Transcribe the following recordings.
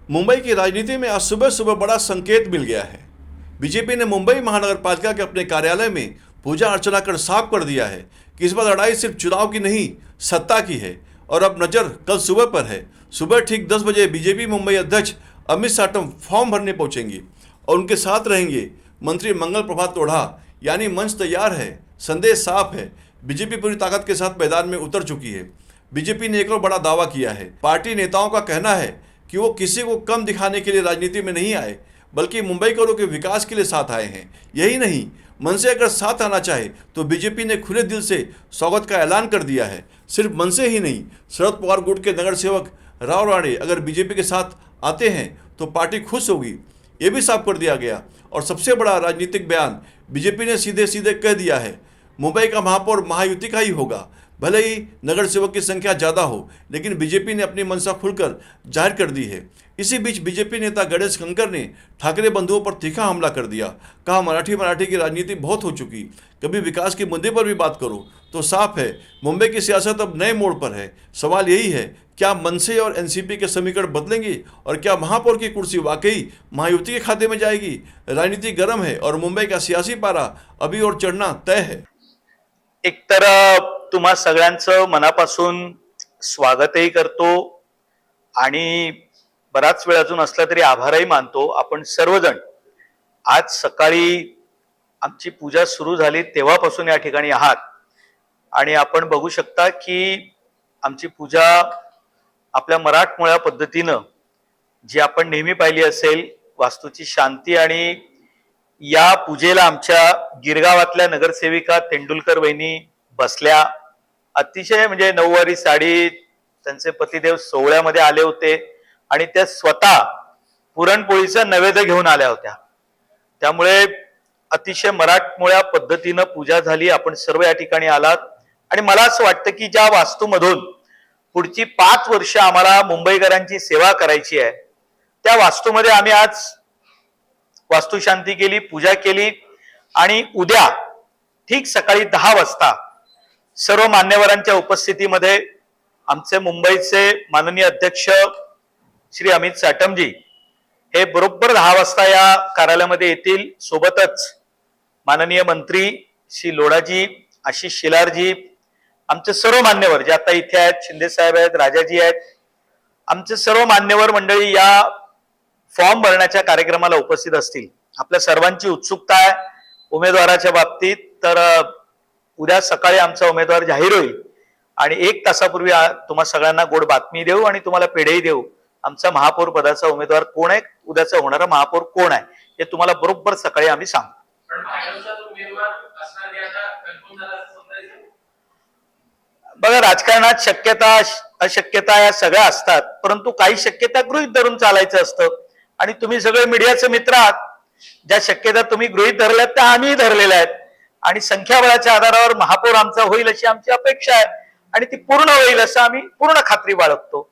मुंबई की राजनीति में आज सुबह सुबह बड़ा संकेत मिल गया है। बीजेपी ने मुंबई महानगर पालिका के अपने कार्यालय में पूजा अर्चना कर साफ कर दिया है कि इस बार लड़ाई सिर्फ चुनाव की नहीं, सत्ता की है। और अब नजर कल सुबह पर है। सुबह ठीक 10 बजे बीजेपी मुंबई अध्यक्ष अमित साटम फॉर्म भरने पहुंचेंगे और उनके साथ रहेंगे मंत्री मंगल प्रभात लोढ़ा। यानी मंच तैयार है, संदेश साफ है। बीजेपी पूरी ताकत के साथ मैदान में उतर चुकी है। बीजेपी ने एक और बड़ा दावा किया है। पार्टी नेताओं का कहना है कि वो किसी को कम दिखाने के लिए राजनीति में नहीं आए, बल्कि मुंबईकरों के विकास के लिए साथ आए हैं। यही नहीं, मन से अगर साथ आना चाहे तो बीजेपी ने खुले दिल से स्वागत का ऐलान कर दिया है। सिर्फ मन से ही नहीं, शरद पवार गुट के नगर सेवक राव राणे अगर बीजेपी के साथ आते हैं तो पार्टी खुश होगी, ये भी साफ कर दिया गया। और सबसे बड़ा राजनीतिक बयान, बीजेपी ने सीधे सीधे कह दिया है मुंबई का महापौर महायुति का ही होगा। भले ही नगर सेवक की संख्या ज़्यादा हो, लेकिन बीजेपी ने अपनी मंशा खुलकर जाहिर कर दी है। इसी बीच बीजेपी नेता गणेश कंकर ने ठाकरे बंधुओं पर तीखा हमला कर दिया। कहा मराठी की राजनीति बहुत हो चुकी, कभी विकास के मुद्दे पर भी बात करो। तो साफ है, मुंबई की सियासत अब नए मोड़ पर है। सवाल यही है, क्या मनसे और एनसीपी के समीकरण बदलेंगे और क्या महापौर की कुर्सी वाकई महायुति के खाते में जाएगी? राजनीति गर्म है और मुंबई का सियासी पारा अभी और चढ़ना तय है। एक तर तुम्हा सगळ्यांचं मनापासून स्वागतही करतो आणि बराच वेळ अजून असला तरी आभारही मानतो। आपण सर्वजण आज सकाळी आमची पूजा सुरू झाली तेव्हापासून या ठिकाणी आहात आणि आपण बघू शकता की आमची पूजा आपल्या मराठमोळ्या पद्धतीनं जी आपण नेहमी पाहिली असेल, वास्तूची शांती, आणि या पूजेला आमच्या गिरगावातल्या नगरसेविका तेंडुलकर वहिनी बसल्या। अतिशय म्हणजे नऊवारी साडी, त्यांचे पतिदेव सोहळ्यामध्ये आले होते आणि त्या स्वतः पुरणपोळीचा नैवेद्य घेऊन आल्या होत्या। त्यामुळे अतिशय मराठमोळ्या पद्धतीनं पूजा झाली। आपण सर्व या ठिकाणी आलात आणि मला असं वाटतं की ज्या वास्तूमधून पुढची 5 वर्ष आम्हाला मुंबईकरांची सेवा करायची आहे, त्या वास्तूमध्ये आम्ही आज वास्तुशांती केली, पूजा केली आणि उद्या ठीक सकाळी 10 वाजता सर्व मान्यवरांच्या उपस्थितीमध्ये आमचे मुंबईचे माननीय अध्यक्ष श्री अमित साटमजी हे बरोबर 10 वाजता या कार्यालयामध्ये येतील। सोबतच माननीय मंत्री श्री लोढाजी, आशिष शेलारजी, आमचे सर्व मान्यवर जे आता इथे आहेत, शिंदे साहेब आहेत, राजाजी आहेत, आमचे सर्व मान्यवर मंडळी या फॉर्म भरण्याच्या कार्यक्रमाला उपस्थित असतील। आपल्या सर्वांची उत्सुकता आहे उमेदवाराच्या बाबतीत। तर उद्या सकाळी आमचा उमेदवार जाहीर होईल आणि 1 तासापूर्वी तुम्हा सगळ्यांना गोड बातमी देऊ आणि तुम्हाला पेढेही देऊ। आमचा महापौर पदाचा उमेदवार कोण आहे, उद्याचा होणारा महापौर कोण आहे, हे तुम्हाला बरोबर सकाळी आम्ही सांगू। बघा, राजकारणात शक्यता अशक्यता या सगळ्या असतात, परंतु काही शक्यता गृहीत धरून चालायचं असतं आणि तुम्ही सगळे मीडियाचे मित्र आहात। ज्या शक्यता तुम्ही गृहीत धरल्यात त्या आम्ही धरलेल्या आहेत आणि संख्याबळाच्या आधारावर महापौर आमचा होईल अशी आमची अपेक्षा आहे आणि ती पूर्ण होईल असं आम्ही पूर्ण खात्री बाळगतो।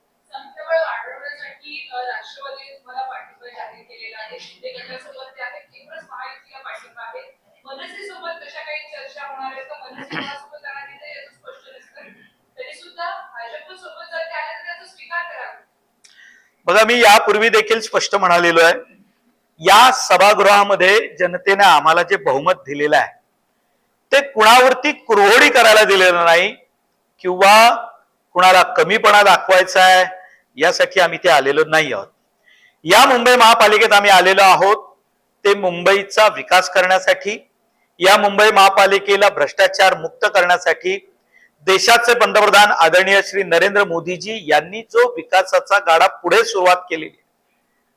बघा, मी यापूर्वी देखील स्पष्ट म्हणालेलो आहे, या सभागृहामध्ये जनतेने आम्हाला जे बहुमत दिलेलं आहे ते कुणावरती कुरघोडी करायला दिलेलं नाही किंवा कुणाला कमीपणा दाखवायचा आहे यासाठी आम्ही ते आलेलो नाही आहोत। या मुंबई महापालिकेत आम्ही आलेलो आहोत ते मुंबईचा विकास करण्यासाठी, या मुंबई महापालिकेला भ्रष्टाचार मुक्त करण्यासाठी। देशाचे पंतप्रधान आदरणीय श्री नरेंद्र मोदीजी यांनी जो विकासाचा गाडा पुढे सुरुवात केली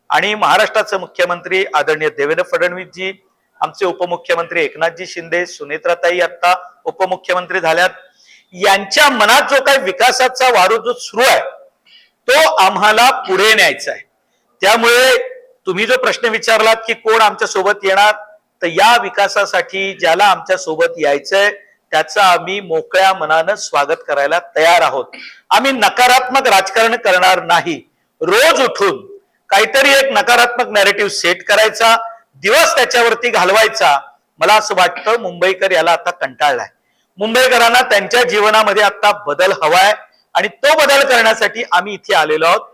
आणि महाराष्ट्राचे मुख्यमंत्री आदरणीय देवेंद्र फडणवीस जी, आमचे उपमुख्यमंत्री एकनाथजी शिंदे, सुनेत्राताई आता उपमुख्यमंत्री झाल्यात, यांच्या मनात जो काही विकासाचा वारू जो सुरू आहे तो आम्हाला पुढे न्यायचा आहे। त्यामुळे तुम्ही जो प्रश्न विचारलात की कोण आमच्या सोबत येणार, तर या विकासासाठी ज्याला आमच्या सोबत यायचंय त्याचं आम्ही मोकळ्या मनानं स्वागत करायला तयार आहोत। आम्ही नकारात्मक राजकारण करणार नाही। रोज उठून काहीतरी एक नकारात्मक नॅरेटिव्ह सेट करायचा, दिवस त्याच्यावरती घालवायचा, मला असं वाटतं मुंबईकर याला आता कंटाळलाय। मुंबईकरांना त्यांच्या जीवनामध्ये आता बदल हवाय आणि तो बदल करण्यासाठी आम्ही इथे आलेलो आहोत।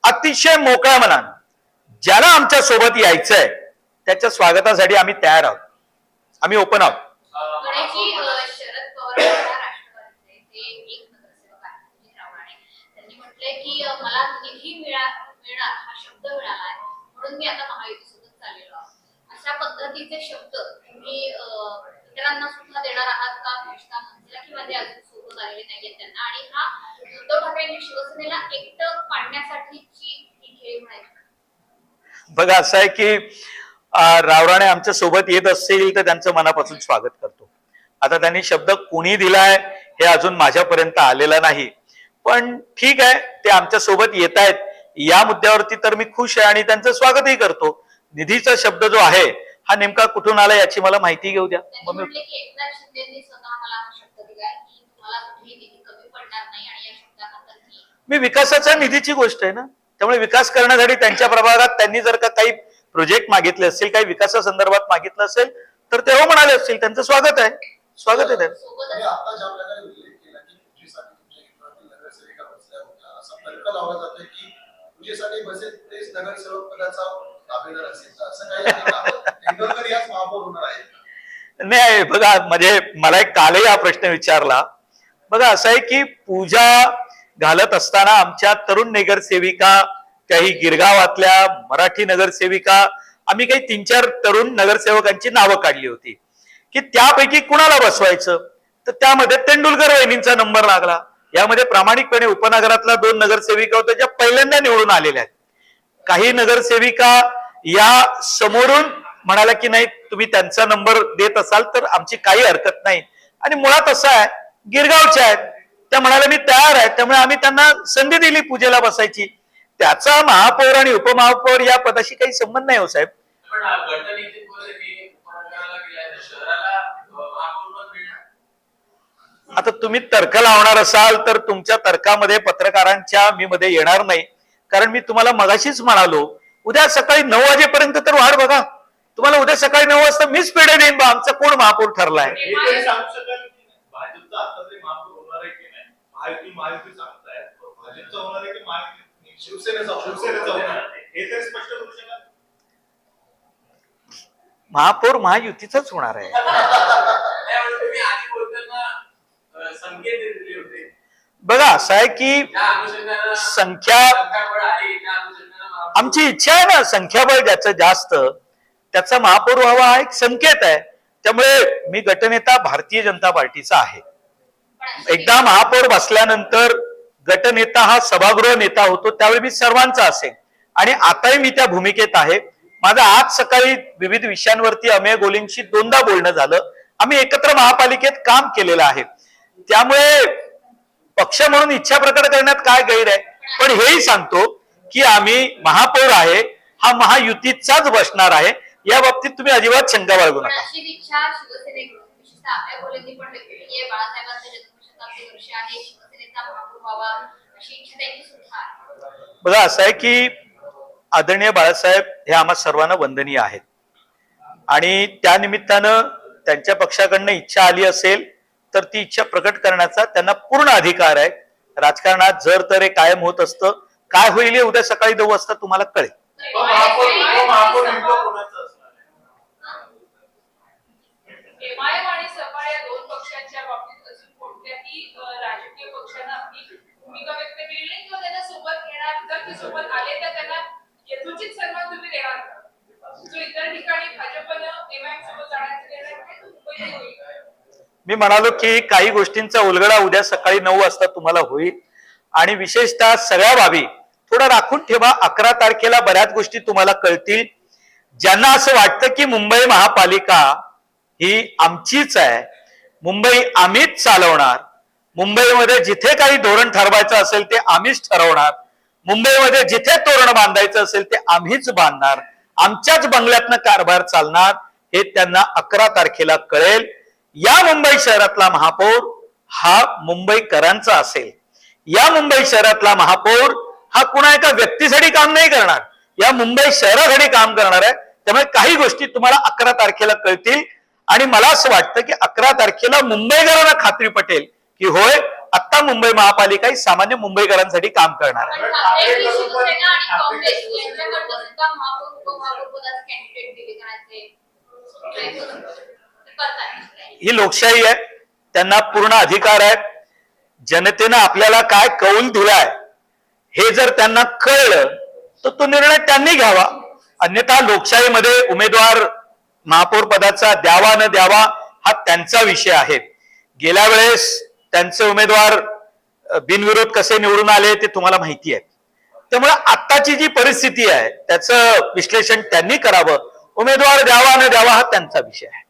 अतिशय मोकळ्या मनानं ज्याला आमच्या सोबत यायचंय त्याच्या स्वागतासाठी आम्ही तयार आहोत, आम्ही ओपन आहोत. गणेशजी, शरद पवार राष्ट्रवादीचे ते एक नगरसेवक आहेत अजित रावराणे, त्यांनी म्हटलंय की मला निधी मिळणार हा शब्द मिळाला आहे म्हणून मी आता महायुतीसोबत चाललेलो आहे. अशा पद्धतीचे शब्द तुम्ही इतरांना सुद्धा देणार आहात का? कृष्णा मनसेला किंवा ते अजून सोबत आलेले नाहीयेत त्यांना, आणि हा उद्धव ठाकरेंनी शिवसेनेला एकटं पाडण्यासाठीची ही खेळी म्हणायची. बघा, असं आहे की रावराणे आमच्या सोबत येत असतील तर त्यांचं मनापासून स्वागत करतो. आता त्यांनी शब्द कोणी दिलाय हे अजून माझ्यापर्यंत आलेला नाही, पण ठीक आहे, ते आमच्या सोबत येत आहेत या मुद्द्यावरती तर मी खुश आहे आणि त्यांचं स्वागतही करतो. निधीचा शब्द जो आहे हा नेमका कुठून आला याची मला माहिती घेऊ द्या. त्यांनी म्हटले की एकनाथ शिंदेंनी स्वतः मला हा शब्द दिलाय की तुम्हाला कुठेही निधी कमी पडणार नाही, आणि या शब्दाखाली मी विकासाच्या निधीची गोष्ट आहे ना, त्यामुळे विकास करण्यासाठी त्यांच्या प्रभागात त्यांनी जर का काही प्रोजेक्ट मागितले असतील, काही विकासासंदर्भात मागितलं असेल तर ते हो म्हणाले असतील, त्यांचं स्वागत आहे, स्वागत आहे त्यांचं. सोबतच आता ज्या प्रकारे उल्लेख केला की पूजेसाठी तुमच्या इकडे नगरसेविका बसल्या होत्या, असा तर्क लावला जातोय की पूजेसाठी बसेल तेच नगरसेवक पदाचा दावेदार असेल, तर असं काही आहे का? तेंडुलकर याच महापौर होणार आहेत. नाही, बघा, म्हणजे मला एक कालही हा प्रश्न विचारला. बघा, असं आहे की पूजा घालत असताना आमच्या तरुण नगरसेविका, काही गिरगावातल्या मराठी नगरसेविका, आम्ही काही 3-4 तरुण नगरसेवकांची नावं काढली होती की त्यापैकी कुणाला बसवायचं, तर त्यामध्ये तेंडुलकर वहिनींचा नंबर लागला. यामध्ये प्रामाणिकपणे उपनगरातल्या 2 नगरसेविका होत्या ज्या पहिल्यांदा निवडून आलेल्या आहेत. काही नगरसेविका या समोरून म्हणाल्या की नाही, तुम्ही त्यांचा नंबर देत असाल तर आमची काही हरकत नाही, आणि मुळात असं आहे, गिरगावच्या आहेत, त्या म्हणाल्या मी तयार आहे, त्यामुळे आम्ही त्यांना संधी दिली पूजेला बसायची. त्याचा महापौर आणि उपमहापौर या पदाशी काही संबंध नाही हो साहेब. आता तुम्ही तर्क लावणार असाल तर तुमच्या तर्कामध्ये पत्रकारांच्या मी मध्ये येणार नाही, कारण मी तुम्हाला मगाशीच म्हणालो उद्या सकाळी 9 वाजेपर्यंत तर वाट बघा. तुम्हाला उद्या सकाळी 9 वाजता मीच पेढे देईन बा आमचा कोण महापौर ठरलाय. महापौर महायुतीचाच होणार आहे. बघा, असं आहे की संख्या, आमची इच्छा आहे ना, संख्याबळ ज्याचं जास्त त्याचा महापौर व्हावा हा एक संकेत आहे. त्यामुळे मी गटनेता भारतीय जनता पार्टीचा आहे. एकदा महापौर बसल्यानंतर गटनेता हा सभागृह नेता होतो, त्यावेळी मी सर्वांचा असेल, आणि आताही मी त्या भूमिकेत आहे. माझं आज सकाळी विविध विषयांवरती अमेय गोलींशी 2दा बोलणं झालं. आम्ही एकत्र महापालिकेत काम केलेलं आहे, त्यामुळे पक्ष म्हणून इच्छा प्रकट करण्यात काय गैर आहे. पण हेही सांगतो की आम्ही महापौर आहे हा महायुतीचाच बसणार आहे, या बाबतीत तुम्ही अजिबात शंका बाळगू नका. अशी इच्छा शिवसेनेकडून विशेषतः अमेय गोलेंनी पण व्यक्त केली आहे. बाळासाहेबांचं जन्मशताब्दी वर्ष आहे, शिवसेनेचा महापौर व्हावा अशी इच्छा त्यांची सुद्धा आहे. बघा, असं आहे की आदरणीय बाळासाहेब हे आम्हा सर्वांना वंदनीय आहेत, आणि त्या निमित्तानं त्यांच्या पक्षाकडनं इच्छा आली असेल तर ती इच्छा प्रकट करण्याचा त्यांना पूर्ण अधिकार आहे. राजकारणात जर तर हे कायम होत असतं, काय होईल हे उद्या सकाळी 9 वाजता तुम्हाला कळेल. एमआयएम आणि सपा या 2 पक्षांच्या बाबतीत अजून कोणत्याही राजकीय पक्षानं आपली भूमिका व्यक्त केली नाही किंवा त्यांना सोबत घेणार, जर ते सोबत आले तर त्यांना यथोचित सन्मान तुम्ही देणार का? जो इतर ठिकाणी भाजपनं एमआयएम सोबत जाण्याचा निर्णय घेतला, तो मुंबईत होईल का? मी म्हणालो की काही गोष्टींचा उलगडा उद्या सकाळी 9 वाजता तुम्हाला होईल, आणि विशेषतः सगळ्या बाबी थोडं राखून ठेवा. 11 तारखेला बऱ्याच गोष्टी तुम्हाला कळतील. ज्यांना असं वाटतं की मुंबई महापालिका ही आमचीच आहे, मुंबई आम्हीच चालवणार, मुंबईमध्ये जिथे काही धोरण ठरवायचं असेल ते आम्हीच ठरवणार, मुंबईमध्ये जिथे तोरण बांधायचं असेल ते आम्हीच बांधणार, आमच्याच बंगल्यातनं कारभार चालणार, हे त्यांना 11 तारखेला कळेल. या मुंबई शहरातला महापौर हा मुंबईकरांचा असेल. या मुंबई शहरातला महापौर हा कुणा एका व्यक्तीसाठी काम नाही करणार, या मुंबई शहरासाठी काम करणार आहे. त्यामुळे काही गोष्टी तुम्हाला 11 तारखेला कळतील, आणि मला असं वाटतं की 11 तारखेला मुंबईकरांना खात्री पटेल की होय, आता मुंबई महापालिका ही सामान्य मुंबईकरांसाठी काम करणार आहे. पण ठाकरेंनी शिवसेना आणि काँग्रेस यांच्याकडनं सुद्धा महापौर उपमहापौर पदाचे कॅन्डिडेट दिले जाण्याचे करतात. ही लोकशाही आहे, त्यांना पूर्ण अधिकार आहे. जनतेनं आपल्याला काय कौल दिलाय हे जर त्यांना कळलं तर तो निर्णय त्यांनी घ्यावा. अन्यथा लोकशाहीमध्ये उमेदवार महापौर पदाचा द्यावा न द्यावा हा त्यांचा विषय आहे. गेल्या वेळेस त्यांचे उमेदवार बिनविरोध कसे निवडून आले ते तुम्हाला माहिती आहे. त्यामुळे आत्ताची जी परिस्थिती आहे त्याचं विश्लेषण त्यांनी करावं. उमेदवार द्यावा न द्यावा हा त्यांचा विषय आहे.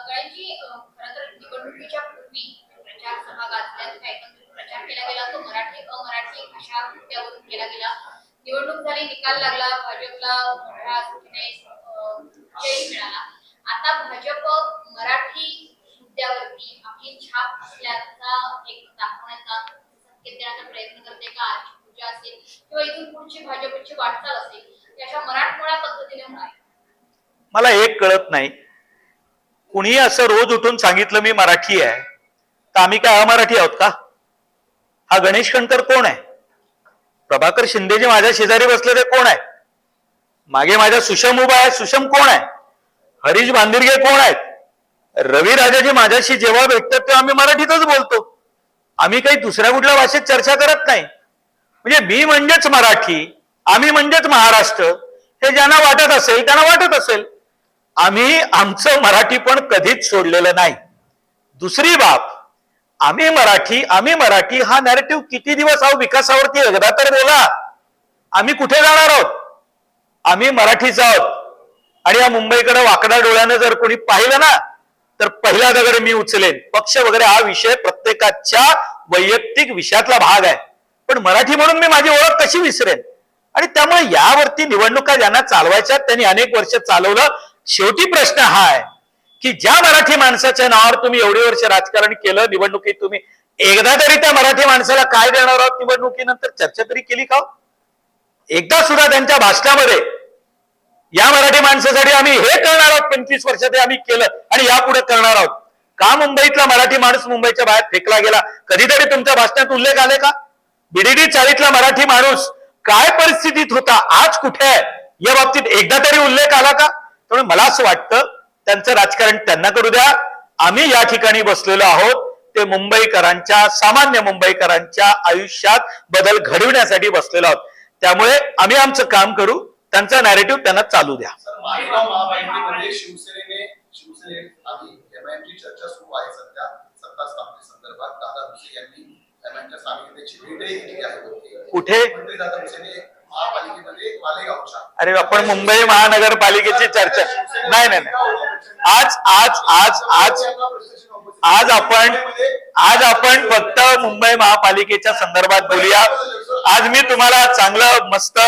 गणेशजी, खरं तर निवडणुकीच्या पूर्वी प्रचार सभा गाजल्या, एकंदरीत प्रचार केला गेला तो मराठी अमराठी अशा मुद्द्यावरून केला गेला. निवडणूक झाली, निकाल लागला, भाजपला मोठ्या संख्येने जय मिळाला. आता भाजप मराठी मुद्द्यावरती आपली छाप असल्याचा एक दाखवण्याचा संकेत देण्याचा प्रयत्न करते का? आजची पूजा असेल किंवा इथून पुढची भाजपची वाटचाल असेल ती अशा मराठमोळ्या पद्धतीने होणार? मला एक कळत नाही, कुणी असं रोज उठून सांगितलं मी मराठी आहे तर आम्ही काय अमराठी आहोत का? हा गणेश कणकर कोण आहे? प्रभाकर शिंदे जे माझ्या शेजारी बसले ते कोण आहे? मागे माझ्या सुषम उभा आहे, सुषम कोण आहे? हरीश बांदिरगे कोण आहेत? रवी राजाजी माझ्याशी जेव्हा भेटतात तेव्हा आम्ही मराठीतच बोलतो. आम्ही काही दुसऱ्या कुठल्या भाषेत चर्चा करत नाही. म्हणजे मी म्हणजेच मराठी, आम्ही म्हणजेच महाराष्ट्र, हे ज्यांना वाटत असेल त्यांना वाटत असेल. आम्ही आमचं मराठी पण कधीच सोडलेलं नाही. दुसरी बाब, आम्ही मराठी हा नॅरेटिव्ह किती दिवस हा विकासावरती एकदा तर बोला. आम्ही कुठे जाणार आहोत? आम्ही मराठीच आहोत. आणि या मुंबईकडे वाकड्या डोळ्यानं जर कोणी पाहिलं ना तर पहिला दगड मी उचलेन. पक्ष वगैरे हा विषय प्रत्येकाच्या वैयक्तिक विषयातला भाग आहे, पण मराठी म्हणून मी माझी ओळख कशी विसरेन? आणि त्यामुळे यावरती निवडणुका ज्यांना चालवायच्या त्यांनी अनेक वर्ष चालवलं. शेवटी प्रश्न हा आहे की ज्या मराठी माणसाच्या नावावर तुम्ही एवढी वर्ष राजकारण केलं, निवडणुकीत तुम्ही एकदा तरी त्या मराठी माणसाला काय देणार आहोत निवडणुकीनंतर चर्चा तरी केली का? एकदा सुद्धा त्यांच्या भाषणामध्ये या मराठी माणसासाठी आम्ही हे करणार आहोत, 25 वर्षात आम्ही केलं आणि यापुढे करणार आहोत का? मुंबईतला मराठी माणूस मुंबईच्या बाहेर फेकला गेला, कधीतरी तुमच्या भाषणात उल्लेख आले का? बीडीडी चाळीतला मराठी माणूस काय परिस्थितीत होता, आज कुठे आहे, या बाबतीत एकदा तरी उल्लेख आला का? त्यामुळे मला असं वाटतं त्यांचं राजकारण त्यांना करू द्या. आम्ही या ठिकाणी बसलेलो आहोत ते मुंबईकरांच्या, सामान्य मुंबईकरांच्या आयुष्यात बदल घडविण्यासाठी बसलेलो आहोत. त्यामुळे आम्ही आमचं काम करू, त्यांचा नॅरेटिव्ह त्यांना चालू द्या. मालेगाव महापालिकेमध्ये शिवसेने आधी एमआयएमची चर्चा सुरू आहे सध्या सत्ता स्थापने संदर्भात. दादा भुसे यांनी एमआयएमच्या सांगितल्याची भेटही घेतली आहे. कुठे? मंत्री दादा भुसेने महापालिकेमध्ये मालेगावच्या. अरे आपण मुंबई महानगरपालिकेची चर्चा नाही नाही आज आज आज आज आज आज आपण फक्त मुंबई महापालिकेच्या संदर्भात बोलूया. आज मी तुम्हाला चांगलं मस्त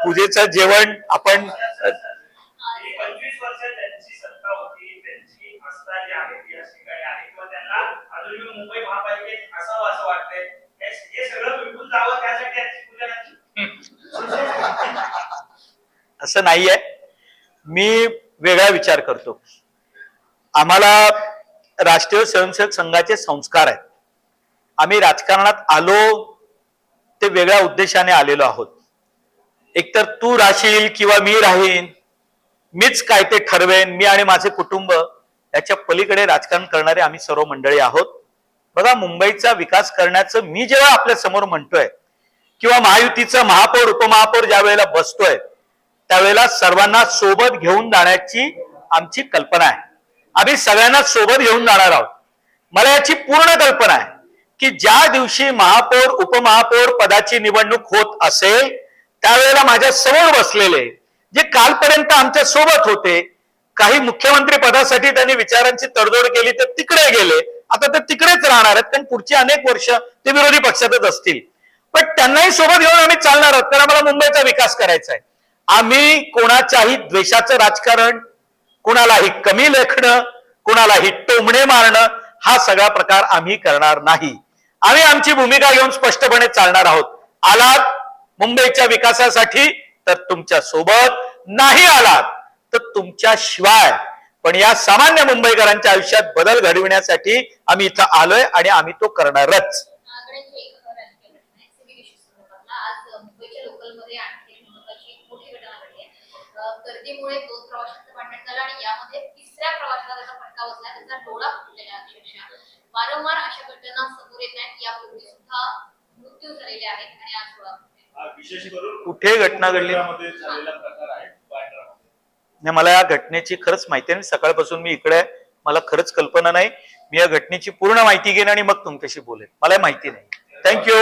पूजेचं जेवण आपण 25 वर्ष त्यांची सत्ता होती, त्यांची आस्था जी आहे ती अशी काही आहे किंवा त्यांना अजूनही मुंबई महापालिकेत असावं असं वाटतंय. हे सगळं विकून जावं त्यासाठी यांची पूजा नाही. असं नाहीये. मी वेगळा विचार करतो. आम्हाला राष्ट्रीय स्वयंसेवक संघाचे संस्कार आहेत. आम्ही राजकारणात आलो ते वेगळ्या उद्देशाने आलेलो आहोत. एकतर तू राहशील किंवा मी राहीन, मीच काय ते ठरवेन, मी आणि माझे कुटुंब, याच्या पलीकडे राजकारण करणारे आम्ही सर्व मंडळी आहोत. बघा, मुंबईचा विकास करण्याचं मी जेव्हा आपल्या समोर म्हणतोय किंवा महायुतीचा महापौर उपमहापौर ज्या वेळेला बसतोय त्यावेळेला सर्वांना सोबत घेऊन जाण्याची आमची कल्पना आहे. आम्ही सगळ्यांना सोबत घेऊन जाणार आहोत. मला याची पूर्ण कल्पना आहे की ज्या दिवशी महापौर उपमहापौर पदाची निवडणूक होत असेल त्यावेळेला माझ्या समोर बसलेले जे कालपर्यंत आमच्या सोबत होते, काही मुख्यमंत्री पदासाठी त्यांनी विचारांची तडजोड केली तर तिकडे गेले, आता ते तिकडेच राहणार आहेत, कारण पुढची अनेक वर्ष ते विरोधी पक्षातच असतील. पण त्यांनाही सोबत घेऊन आम्ही चालणार आहोत, कारण आम्हाला मुंबईचा विकास करायचा आहे. आम्ही कोणाच्याही द्वेषाचं राजकारण, कोणालाही कमी लेखणं, कोणालाही टोमणे मारणं हा सगळा प्रकार आम्ही करणार नाही. आम्ही आमची भूमिका घेऊन स्पष्टपणे चालणार आहोत. आलात मुंबईच्या विकासासाठी तर तुमच्या सोबत, नाही आलात तर तुमच्या शिवाय पण या सामान्य मुंबईकरांच्या आयुष्यात बदल घडविण्यासाठी आम्ही इथं आलोय आणि आम्ही तो करणारच. गणेशजी, एक राजकीय घटना आहे. CBDC संदर्भातला आज मुंबईच्या लोकलमध्ये आणखी एक महत्त्वाची मोठी घटना घडली आहे. गर्दीमुळे 2 प्रवाशांचं भांडण झालं आणि यामध्ये 3ऱ्या प्रवाशाला त्याचा फटका बसला, त्याचा डोळा फुटलेला आहे अक्षरशः. वारंवार अशा घटना समोर येत आहेत. यापूर्वी सुद्धा मृत्यू झालेले आहेत आणि आज डोळा फुटलेला. विशेष करून कुठे घटना घडली? मध्ये झालेला प्रकार आहे बांद्रामध्ये. नाही, मला या घटनेची खरंच माहिती नाही. सकाळपासून मी इकडे आहे, मला खरंच कल्पना नाही. मी या घटनेची पूर्ण माहिती घेईन आणि मग तुमच्याशी बोलेन. मला माहिती नाही. थँक्यू.